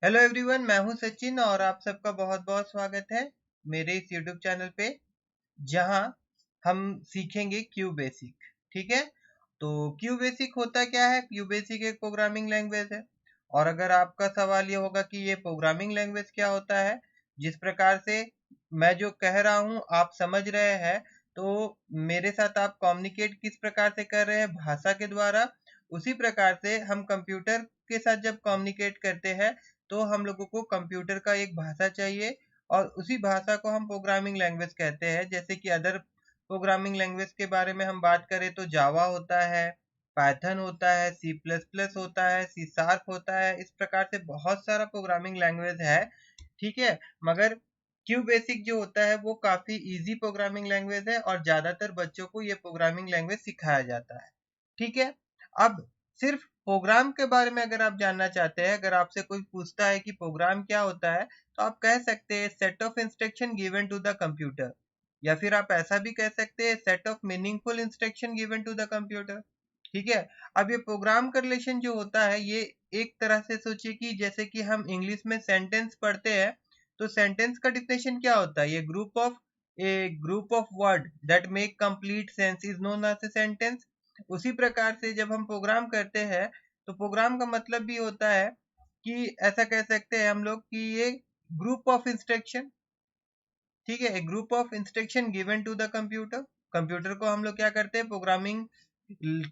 Hello everyone, मैं हूं सचिन और आप सबका बहुत बहुत स्वागत है मेरे इस यूट्यूब चैनल पे, जहां हम सीखेंगे क्यू बेसिक। ठीक है, तो क्यू बेसिक होता क्या है? क्यू बेसिक एक प्रोग्रामिंग लैंग्वेज है। और अगर आपका सवाल ये होगा कि ये प्रोग्रामिंग लैंग्वेज क्या होता है, जिस प्रकार से मैं जो कह रहा हूं आप समझ रहे हैं, तो मेरे साथ आप कम्युनिकेट किस प्रकार से कर रहे हैं भाषा के द्वारा, उसी प्रकार से हम कंप्यूटर के साथ जब कम्युनिकेट करते हैं तो हम लोगों को कंप्यूटर का एक भाषा चाहिए, और उसी भाषा को हम प्रोग्रामिंग लैंग्वेज कहते हैं। जैसे कि अदर प्रोग्रामिंग लैंग्वेज के बारे में हम बात करें तो जावा होता है, पाइथन होता है, सी प्लस प्लस होता है, सी शार्प होता है। इस प्रकार से बहुत सारा प्रोग्रामिंग लैंग्वेज है। ठीक है, मगर क्यू बेसिक जो होता है वो काफी इजी प्रोग्रामिंग लैंग्वेज है और ज्यादातर बच्चों को ये प्रोग्रामिंग लैंग्वेज सिखाया जाता है। ठीक है, अब सिर्फ प्रोग्राम के बारे में अगर आप जानना चाहते हैं, अगर आपसे कोई पूछता है कि प्रोग्राम क्या होता है, तो आप कह सकते हैं set of instruction given to the computer, या फिर आप ऐसा भी कह सकते हैं set of meaningful instruction given to the computer. ठीक है, अब ये प्रोग्राम का रिलेशन जो होता है, ये एक तरह से सोचिए कि जैसे कि हम इंग्लिश में सेंटेंस पढ़ते हैं, तो सेंटेंस का डिफिनेशन क्या होता है? ये group of word that make complete sense is known as a sentence. उसी प्रकार से जब हम प्रोग्राम करते हैं, तो प्रोग्राम का मतलब भी होता है कि ऐसा कह सकते हैं हम लोग कि ये ग्रुप ऑफ इंस्ट्रक्शन। ठीक है, एक group of instruction given to the computer. Computer को हम लोग क्या करते हैं, प्रोग्रामिंग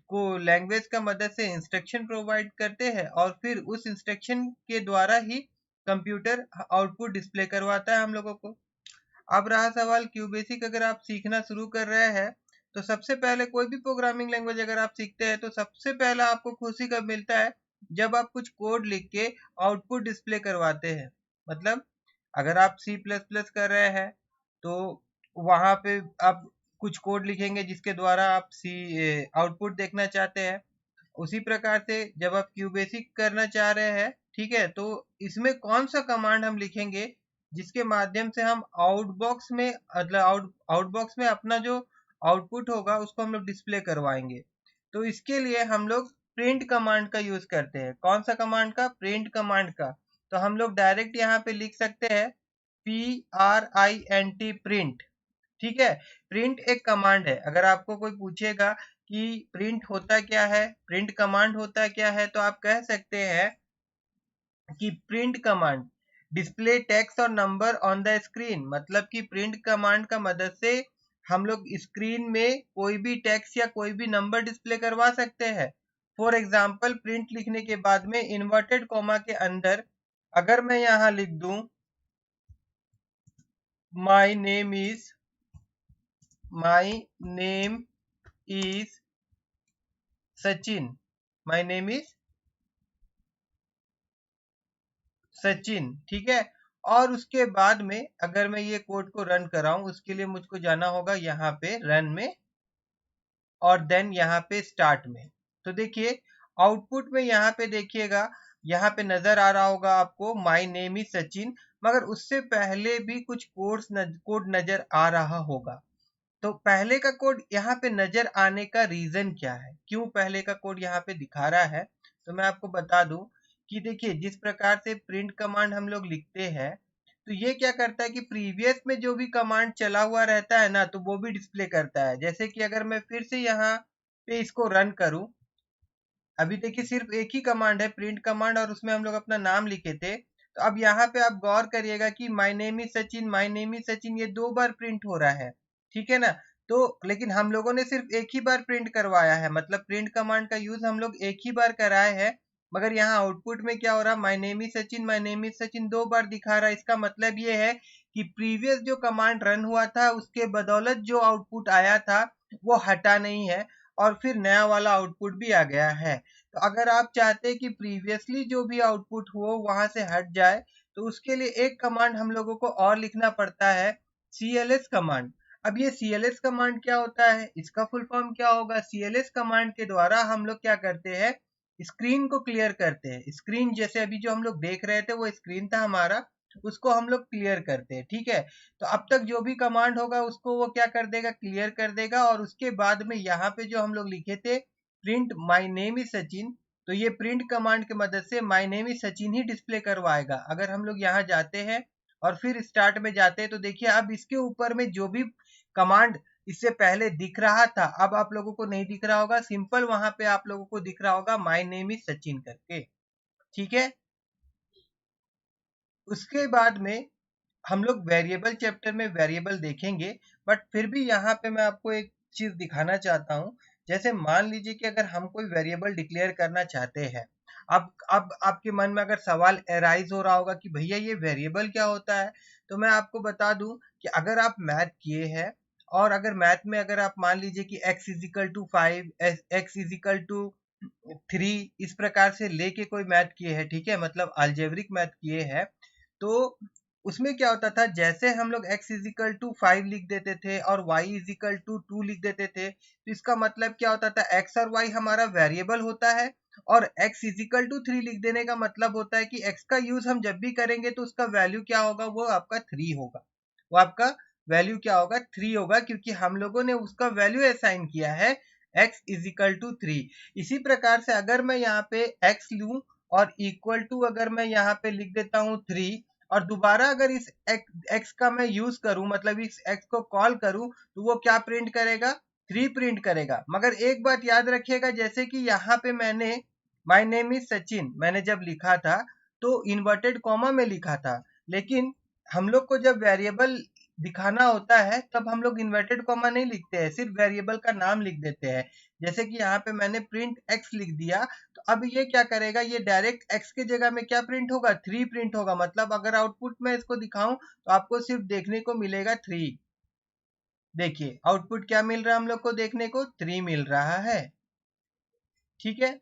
को लैंग्वेज का मदद से इंस्ट्रक्शन प्रोवाइड करते हैं, और फिर उस इंस्ट्रक्शन के द्वारा ही कंप्यूटर आउटपुट डिस्प्ले करवाता है हम लोगों को। अब रहा सवाल क्यू बेसिक, अगर आप सीखना शुरू कर रहे हैं, तो सबसे पहले कोई भी प्रोग्रामिंग लैंग्वेज अगर आप सीखते हैं, तो सबसे पहला आपको खुशी कब मिलता है? जब आप कुछ कोड लिख के आउटपुट डिस्प्ले करवाते हैं। मतलब अगर आप सी प्लस प्लस कर रहे हैं, तो वहां पे आप कुछ कोड लिखेंगे जिसके द्वारा आप सी आउटपुट देखना चाहते हैं। उसी प्रकार से जब आप क्यू बेसिक करना चाह रहे हैं, ठीक है, तो इसमें कौन सा कमांड हम लिखेंगे जिसके माध्यम से हम आउटबॉक्स में, मतलब आउटबॉक्स में अपना जो आउटपुट होगा उसको हम लोग डिस्प्ले करवाएंगे। तो इसके लिए हम लोग प्रिंट कमांड का यूज करते हैं। कौन सा कमांड का? प्रिंट कमांड का। तो हम लोग डायरेक्ट यहाँ पे लिख सकते हैं PRINT, प्रिंट। ठीक है, प्रिंट एक कमांड है। अगर आपको कोई पूछेगा कि प्रिंट होता क्या है, प्रिंट कमांड होता क्या है, तो आप कह सकते हैं कि प्रिंट कमांड डिस्प्ले टेक्स्ट और नंबर ऑन द स्क्रीन। मतलब कि प्रिंट कमांड का मदद से हम लोग स्क्रीन में कोई भी टेक्स्ट या कोई भी नंबर डिस्प्ले करवा सकते हैं। फॉर एग्जाम्पल, प्रिंट लिखने के बाद में इन्वर्टेड कॉमा के अंदर अगर मैं यहाँ लिख दूं my name is my name is Sachin, my name is Sachin. ठीक है, और उसके बाद में अगर मैं ये कोड को रन कराऊं, उसके लिए मुझको जाना होगा यहाँ पे रन में, और देन यहाँ पे स्टार्ट में। तो देखिए आउटपुट में यहाँ पे देखिएगा, यहाँ पे नजर आ रहा होगा आपको माई नेम इज सचिन, मगर उससे पहले भी कुछ कोड नजर आ रहा होगा। तो पहले का कोड यहाँ पे नजर आने का रीजन क्या है, क्यों पहले का कोड यहाँ पे दिखा रहा है? तो मैं आपको बता दूं कि देखिए जिस प्रकार से प्रिंट कमांड हम लोग लिखते हैं, तो ये क्या करता है कि प्रीवियस में जो भी कमांड चला हुआ रहता है ना, तो वो भी डिस्प्ले करता है। जैसे कि अगर मैं फिर से यहाँ पे इसको रन करूं, अभी देखिए सिर्फ एक ही कमांड है प्रिंट कमांड, और उसमें हम लोग अपना नाम लिखे थे। तो अब यहाँ पे आप गौर करिएगा कि my name is Sachin, my name is Sachin, ये 2 बार प्रिंट हो रहा है। ठीक है ना? तो लेकिन हम लोगों ने सिर्फ एक ही बार प्रिंट करवाया है, मतलब प्रिंट कमांड का यूज हम लोग एक ही बार कराए हैं। मगर यहाँ आउटपुट में क्या हो रहा है, my name is Sachin, my name is Sachin 2 बार दिखा रहा है। इसका मतलब ये है कि प्रीवियस जो कमांड रन हुआ था उसके बदौलत जो आउटपुट आया था वो हटा नहीं है, और फिर नया वाला आउटपुट भी आ गया है। तो अगर आप चाहते हैं कि प्रीवियसली जो भी आउटपुट हो वहां से हट जाए, तो उसके लिए एक कमांड हम लोगों को और लिखना पड़ता है, CLS कमांड। अब ये CLS कमांड क्या होता है, इसका फुल फॉर्म क्या होगा? CLS कमांड के द्वारा हम लोग क्या करते हैं, स्क्रीन को क्लियर करते हैं। स्क्रीन जैसे अभी जो हम लोग देख रहे थे वो स्क्रीन था हमारा, उसको हम लोग क्लियर करते हैं। ठीक है, तो अब तक जो भी कमांड होगा उसको वो क्या कर देगा, क्लियर कर देगा। और उसके बाद में यहाँ पे जो हम लोग लिखे थे print my name is Sachin, तो ये प्रिंट कमांड की मदद से my name is Sachin he display करवाएगा। अगर हम लोग यहाँ जाते हैं और फिर स्टार्ट में जाते हैं तो देखिए अब इसके ऊपर में जो भी कमांड इससे पहले दिख रहा था अब आप लोगों को नहीं दिख रहा होगा, सिंपल वहां पे आप लोगों को दिख रहा होगा माय नेम इज सचिन करके। ठीक है, उसके बाद में हम लोग वेरिएबल चैप्टर में वेरिएबल देखेंगे, बट फिर भी यहाँ पे मैं आपको एक चीज दिखाना चाहता हूँ। जैसे मान लीजिए कि अगर हम कोई वेरिएबल डिक्लेयर करना चाहते हैं, अब आपके मन में अगर सवाल एराइज हो रहा होगा कि भैया ये वेरिएबल क्या होता है, तो मैं आपको बता दूं कि अगर आप मैथ किए हैं और अगर मैथ में अगर आप मान लीजिए कि x is equal to 5, x is equal to 3 इस प्रकार से लेके कोई मैथ किए हैं, ठीक है, मतलब अलजेब्रिक मैथ किए हैं, तो उसमें क्या होता था, जैसे हम लोग x इजिकल टू 5 लिख देते थे और y इजिकल टू 2 लिख देते थे, तो इसका मतलब क्या होता था, x और y हमारा वेरिएबल होता है और x इजिकल टू 3 लिख देने का मतलब होता है कि x का यूज हम जब भी करेंगे तो उसका वैल्यू क्या होगा, वो आपका 3 होगा, वो आपका वैल्यू क्या होगा, 3 होगा, क्योंकि हम लोगों ने उसका वैल्यू असाइन किया है x इजिकल टू 3। इसी प्रकार से अगर मैं यहाँ पे x लूं और इक्वल टू अगर मैं यहाँ पे लिख देता हूँ 3 और दोबारा अगर इस x का मैं यूज करूं, मतलब इस x को कॉल करूं, तो वो क्या प्रिंट करेगा, 3 प्रिंट करेगा। मगर एक बात याद रखिएगा, जैसे कि यहाँ पे मैंने माय नेम इज सचिन मैंने जब लिखा था तो इन्वर्टेड कॉमा में लिखा था, लेकिन हम लोग को जब वेरिएबल दिखाना होता है तब हम लोग इन्वर्टेड कॉमा नहीं लिखते हैं, सिर्फ वेरिएबल का नाम लिख देते हैं। जैसे कि यहाँ पे मैंने प्रिंट x लिख दिया, तो अब ये क्या करेगा, ये डायरेक्ट x की जगह में क्या प्रिंट होगा, 3 प्रिंट होगा। मतलब अगर आउटपुट में इसको दिखाऊं तो आपको सिर्फ देखने को मिलेगा 3। देखिए आउटपुट क्या मिल रहा है हम लोग को, देखने को 3 मिल रहा है। ठीक है,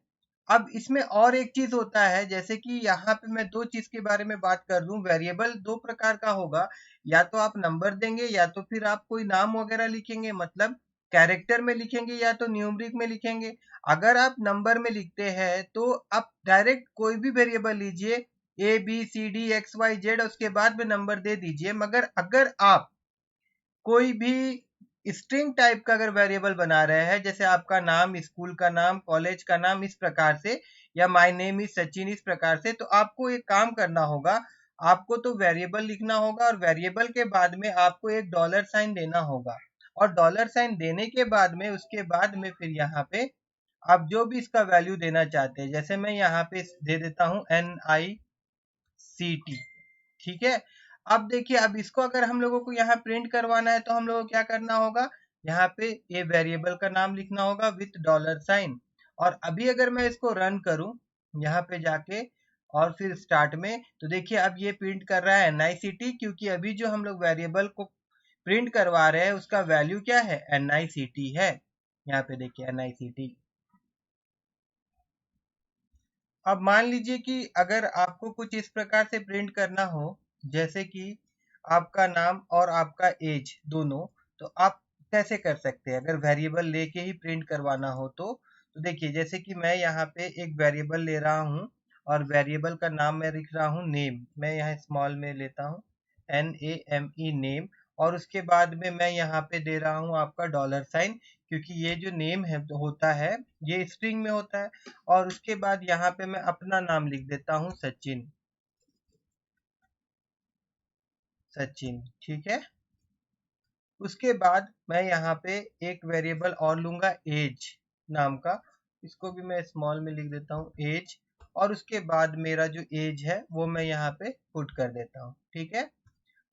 अब इसमें और एक चीज होता है, जैसे कि यहाँ पे मैं दो चीज के बारे में बात कर लूं। वेरिएबल दो प्रकार का होगा, या तो आप नंबर देंगे या तो फिर आप कोई नाम वगैरह लिखेंगे, मतलब कैरेक्टर में लिखेंगे या तो न्यूमरिक में लिखेंगे। अगर आप नंबर में लिखते हैं तो आप डायरेक्ट कोई भी वेरिएबल लीजिए, A B C D X Y Z, उसके बाद में नंबर दे दीजिए। मगर अगर आप कोई भी स्ट्रिंग टाइप का अगर वेरिएबल बना रहे हैं, जैसे आपका नाम, स्कूल का नाम, कॉलेज का नाम, इस प्रकार से, या माय नेम इज सचिन इस प्रकार से, तो आपको एक काम करना होगा, आपको तो वेरिएबल लिखना होगा और वेरिएबल के बाद में आपको एक डॉलर साइन देना होगा। और डॉलर साइन देने के बाद में उसके बाद में फिर यहाँ पे आप जो भी इसका वैल्यू देना चाहते हैं, जैसे मैं यहाँ पे दे देता हूँ NICT। ठीक है, अब देखिए, अब इसको अगर हम लोगों को यहाँ प्रिंट करवाना है तो हम लोगों को क्या करना होगा, यहाँ पे ये वेरिएबल का नाम लिखना होगा विथ डॉलर साइन। और अभी अगर मैं इसको रन करूं यहाँ पे जाके और फिर स्टार्ट में, तो देखिए अब ये प्रिंट कर रहा है NICT, क्योंकि अभी जो हम लोग वेरिएबल को प्रिंट करवा रहे हैं उसका वैल्यू क्या है, NICT है। यहाँ पे देखिए NICT। अब मान लीजिए कि अगर आपको कुछ इस प्रकार से प्रिंट करना हो, जैसे कि आपका नाम और आपका एज दोनों, तो आप कैसे कर सकते हैं अगर वेरिएबल लेके ही प्रिंट करवाना हो तो देखिए, जैसे कि मैं यहाँ पे एक वेरिएबल ले रहा हूँ और वेरिएबल का नाम मैं लिख रहा हूँ नेम, मैं यहाँ स्मॉल में लेता हूँ NAME नेम, और उसके बाद में मैं यहाँ पे दे रहा हूँ आपका डॉलर साइन, क्योंकि ये जो नेम है होता है ये स्ट्रिंग में होता है। और उसके बाद यहाँ पे मैं अपना नाम लिख देता हूँ सचिन, सचिन। ठीक है, उसके बाद मैं यहाँ पे एक वेरिएबल और लूंगा एज नाम का, इसको भी मैं स्मॉल में लिख देता हूँ एज, और उसके बाद मेरा जो एज है वो मैं यहाँ पे पुट कर देता हूँ। ठीक है,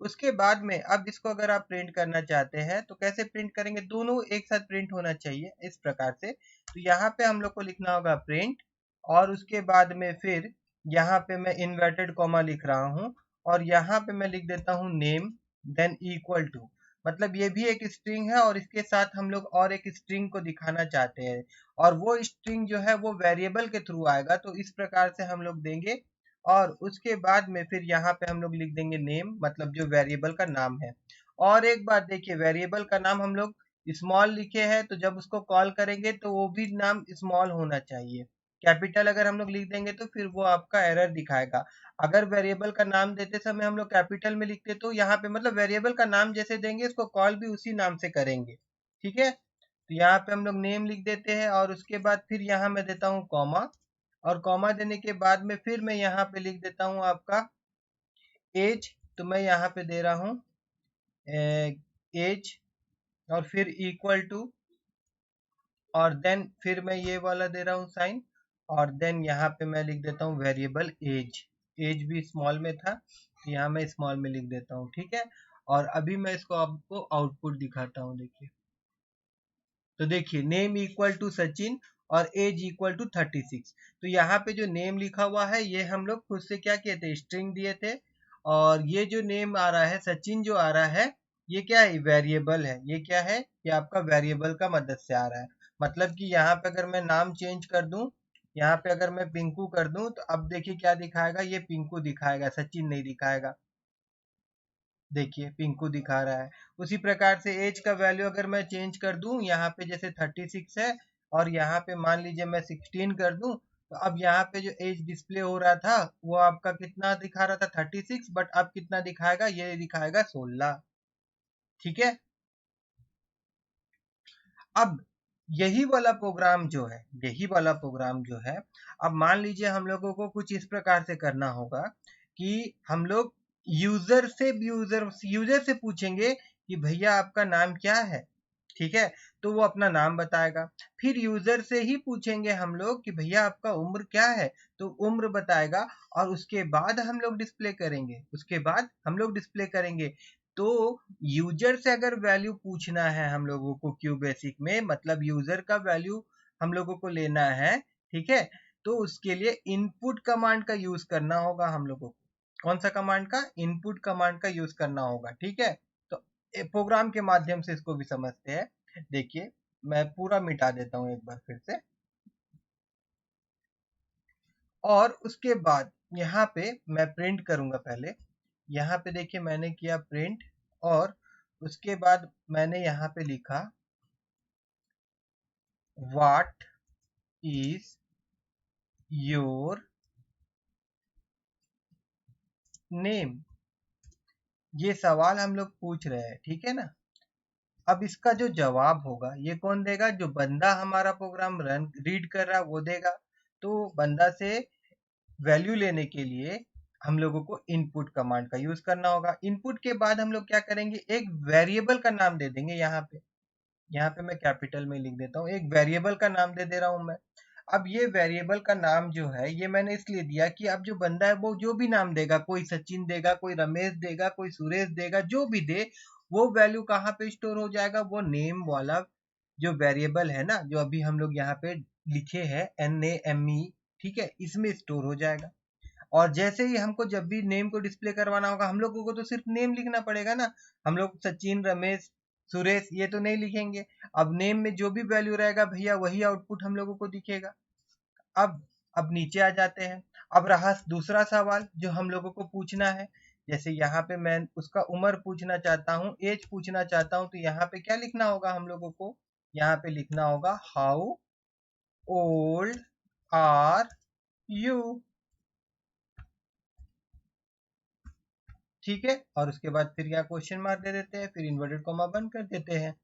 उसके बाद में अब इसको अगर आप प्रिंट करना चाहते हैं तो कैसे प्रिंट करेंगे, दोनों एक साथ प्रिंट होना चाहिए इस प्रकार से। तो यहाँ पे हम लोग को लिखना होगा प्रिंट, और उसके बाद में फिर यहाँ पे मैं इन्वर्टेड कॉमा लिख रहा हूँ और यहाँ पे मैं लिख देता हूँ नेम देन इक्वल टू, मतलब ये भी एक स्ट्रिंग है और इसके साथ हम लोग और एक स्ट्रिंग को दिखाना चाहते हैं, और वो स्ट्रिंग जो है वो वेरिएबल के थ्रू आएगा, तो इस प्रकार से हम लोग देंगे। और उसके बाद में फिर यहाँ पे हम लोग लिख देंगे नेम, मतलब जो वेरिएबल का नाम है। और एक बात देखिए, वेरिएबल का नाम हम लोग स्मॉल लिखे हैं, तो जब उसको कॉल करेंगे तो वो भी नाम स्मॉल होना चाहिए। कैपिटल अगर हम लोग लिख देंगे तो फिर वो आपका एरर दिखाएगा। अगर वेरिएबल का नाम देते समय हम लोग कैपिटल में लिखते तो यहाँ पे मतलब वेरिएबल का नाम जैसे देंगे इसको कॉल भी उसी नाम से करेंगे। ठीक है, तो यहाँ पे हम लोग नेम लिख देते हैं और उसके बाद फिर यहाँ मैं देता हूँ कॉमा, और कॉमा देने के बाद में फिर मैं यहाँ पे लिख देता हूँ आपका एज, तो मैं यहाँ पे दे रहा हूँ एज, और फिर इक्वल टू, और देन फिर मैं ये वाला दे रहा हूँ साइन, और देन यहाँ पे मैं लिख देता हूँ वेरिएबल एज। एज भी स्मॉल में था, यहाँ मैं स्मॉल में लिख देता हूँ, ठीक है। और अभी मैं इसको आपको आउटपुट दिखाता हूँ, देखिए। तो देखिए नेम इक्वल टू सचिन और एज इक्वल टू 36। तो यहाँ पे जो नेम लिखा हुआ है ये हम लोग खुद से क्या किए थे, स्ट्रिंग दिए थे। और ये जो नेम आ रहा है सचिन जो आ रहा है, ये क्या है, वेरिएबल है। ये क्या है, ये आपका वेरिएबल का मदद से आ रहा है। मतलब कि यहाँ पे अगर मैं नाम चेंज कर दूं, यहाँ पे अगर मैं पिंकू कर दूं, तो अब देखिए क्या दिखाएगा, ये पिंकू दिखाएगा, सचिन नहीं दिखाएगा। देखिए पिंकू दिखा रहा है। उसी प्रकार से एज का वैल्यू अगर मैं चेंज कर दूं, यहाँ पे जैसे 36 है और यहाँ पे मान लीजिए मैं 16 कर दूं, तो अब यहाँ पे जो एज डिस्प्ले हो रहा था वो आपका कितना दिखा रहा था, 36, बट अब कितना दिखाएगा, ये दिखाएगा 16। ठीक है। अब यही वाला प्रोग्राम जो है, अब मान लीजिए हम लोगों को कुछ इस प्रकार से करना होगा कि हम लोग यूजर से पूछेंगे कि भैया आपका नाम क्या है। ठीक है। तो वो अपना नाम बताएगा। फिर यूजर से ही पूछेंगे हम लोग कि भैया आपका उम्र क्या है, तो उम्र बताएगा। और उसके बाद हम लोग डिस्प्ले करेंगे। तो यूजर से अगर वैल्यू पूछना है हम लोगों को क्यू बेसिक में, मतलब यूजर का वैल्यू हम लोगों को लेना है, ठीक है, तो उसके लिए इनपुट कमांड का यूज करना होगा हम लोगों को। कौन सा कमांड का, इनपुट कमांड का यूज करना होगा। ठीक है। तो प्रोग्राम के माध्यम से इसको भी समझते हैं। देखिए मैं पूरा मिटा देता हूं एक बार फिर से। और उसके बाद यहाँ पे मैं प्रिंट करूंगा पहले। यहाँ पे देखिए मैंने किया प्रिंट, और उसके बाद मैंने यहाँ पे लिखा व्हाट इज योर नेम। ये सवाल हम लोग पूछ रहे हैं, ठीक है ना। अब इसका जो जवाब होगा ये कौन देगा, जो बंदा हमारा प्रोग्राम रीड कर रहा है वो देगा। तो बंदा से वैल्यू लेने के लिए हम लोगों को इनपुट कमांड का यूज करना होगा। इनपुट के बाद हम लोग क्या करेंगे, एक वेरिएबल का नाम दे देंगे। यहाँ पे मैं कैपिटल में लिख देता हूँ, एक वेरिएबल का नाम दे दे रहा हूँ मैं। अब ये वेरिएबल का नाम जो है ये मैंने इसलिए दिया कि अब जो बंदा है वो जो भी नाम देगा, कोई सचिन देगा, कोई रमेश देगा, कोई सुरेश देगा, जो भी दे, वो वैल्यू कहाँ पे स्टोर हो जाएगा, वो नेम वाला जो वेरिएबल है ना, जो अभी हम लोग यहाँ पे लिखे हैं NAME, ठीक है, इसमें स्टोर हो जाएगा। और जैसे ही हमको जब भी नेम को डिस्प्ले करवाना होगा, हम लोगों को तो सिर्फ नेम लिखना पड़ेगा ना। हम लोग सचिन, रमेश, सुरेश ये तो नहीं लिखेंगे। अब नेम में जो भी वैल्यू रहेगा भैया वही आउटपुट हम लोगों को दिखेगा। अब अब नीचे आ जाते हैं। अब रहा दूसरा सवाल जो हम लोगों को पूछना है। जैसे यहाँ पे मैं उसका उम्र पूछना चाहता हूँ, एज पूछना चाहता हूँ, तो यहाँ पे क्या लिखना होगा हम लोगों को, यहाँ पे लिखना होगा हाउ ओल्ड आर यू। ठीक है। और उसके बाद फिर यहाँ क्वेश्चन मार्क दे देते हैं, फिर इन्वर्टेड कॉमा बंद कर देते हैं।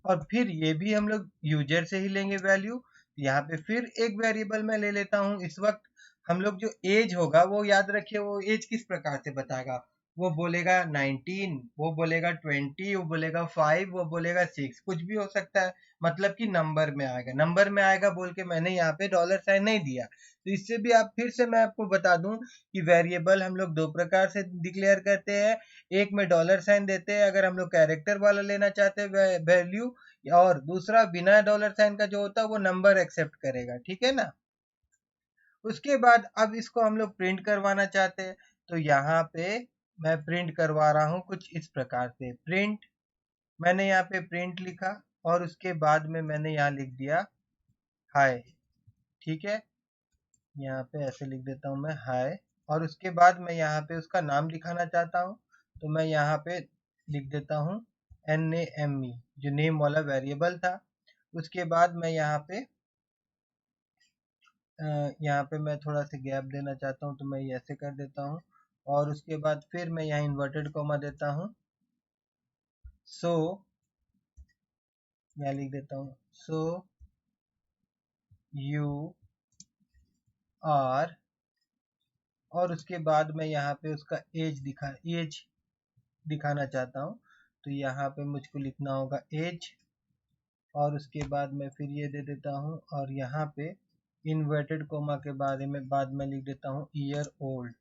और फिर ये भी हम लोग यूजर से ही लेंगे वैल्यू। यहाँ पे फिर एक वेरिएबल मैं ले लेता हूँ। इस वक्त हम लोग जो एज होगा वो याद रखिए, वो एज किस प्रकार से बताएगा, वो बोलेगा 19, वो बोलेगा 20, वो बोलेगा 5, वो बोलेगा 6, कुछ भी हो सकता है। मतलब कि नंबर में आएगा बोल के मैंने यहाँ पे डॉलर साइन नहीं दिया। तो इससे भी आप फिर से मैं आपको बता दूं कि वेरिएबल हम लोग दो प्रकार से डिक्लेयर करते हैं। एक में डॉलर साइन देते हैं अगर हम लोग कैरेक्टर वाला लेना चाहते हैं वैल्यू, और दूसरा बिना डॉलर साइन का जो होता है वो नंबर एक्सेप्ट करेगा। ठीक है ना। उसके बाद अब इसको हम लोग प्रिंट करवाना चाहते हैं, तो यहाँ पे मैं प्रिंट करवा रहा हूँ कुछ इस प्रकार से। प्रिंट, मैंने यहाँ पे प्रिंट लिखा, और उसके बाद में मैंने यहाँ लिख दिया हाय। ठीक है। यहाँ पे ऐसे लिख देता हूँ मैं हाय। और उसके बाद मैं यहाँ पे उसका नाम दिखाना चाहता हूँ, तो मैं यहाँ पे लिख देता हूँ NAME, जो नेम वाला वेरिएबल था। उसके बाद मैं यहाँ पे मैं थोड़ा सा गैप देना चाहता हूँ, तो मैं ये ऐसे कर देता हूँ। और उसके बाद फिर मैं यहाँ इन्वर्टेड कॉमा देता हूँ। सो मैं लिख देता हूँ सो यू और उसके बाद मैं यहाँ पे उसका एज दिखाना चाहता हूँ, तो यहाँ पे मुझको लिखना होगा एज, और उसके बाद मैं फिर ये दे देता हूँ, और यहाँ पे इन्वर्टेड कोमा के बाद में लिख देता हूँ ईयर ओल्ड।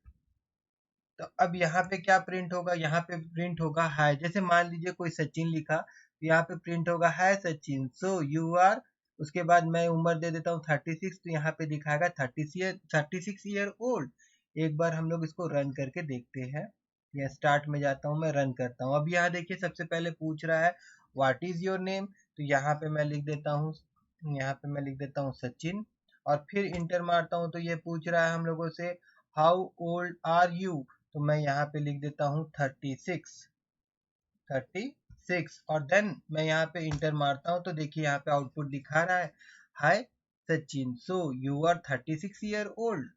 तो अब यहाँ पे क्या प्रिंट होगा, यहाँ पे प्रिंट होगा हाय। जैसे मान लीजिए कोई सचिन लिखा, तो यहाँ पे प्रिंट होगा हाय सचिन, सो यू आर, उसके बाद मैं उम्र दे देता हूँ 36, तो यहाँ पे दिखाएगा 36 ईयर ओल्ड। एक बार हम लोग इसको रन करके देखते हैं, या स्टार्ट में जाता हूँ, मैं रन करता हूँ। अब यहाँ देखिए सबसे पहले पूछ रहा है व्हाट इज योर नेम, तो यहाँ पे मैं लिख देता हूँ सचिन, और फिर इंटर मारता हूँ, तो ये पूछ रहा है हम लोगों से हाउ ओल्ड आर यू, तो मैं यहाँ पे लिख देता हूँ 36 और देन मैं यहाँ पे इंटर मारता हूँ, तो देखिए यहाँ पे आउटपुट दिखा रहा है hi Sachin, so you are 36 year old.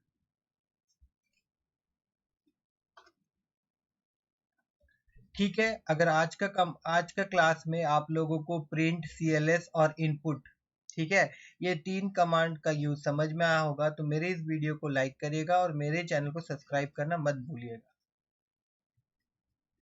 ठीक है, अगर आज का क्लास में आप लोगों को प्रिंट, CLS और इनपुट, ठीक है, ये 3 कमांड का यूज समझ में आया होगा, तो मेरे इस वीडियो को लाइक करिएगा और मेरे चैनल को सब्सक्राइब करना मत भूलिएगा।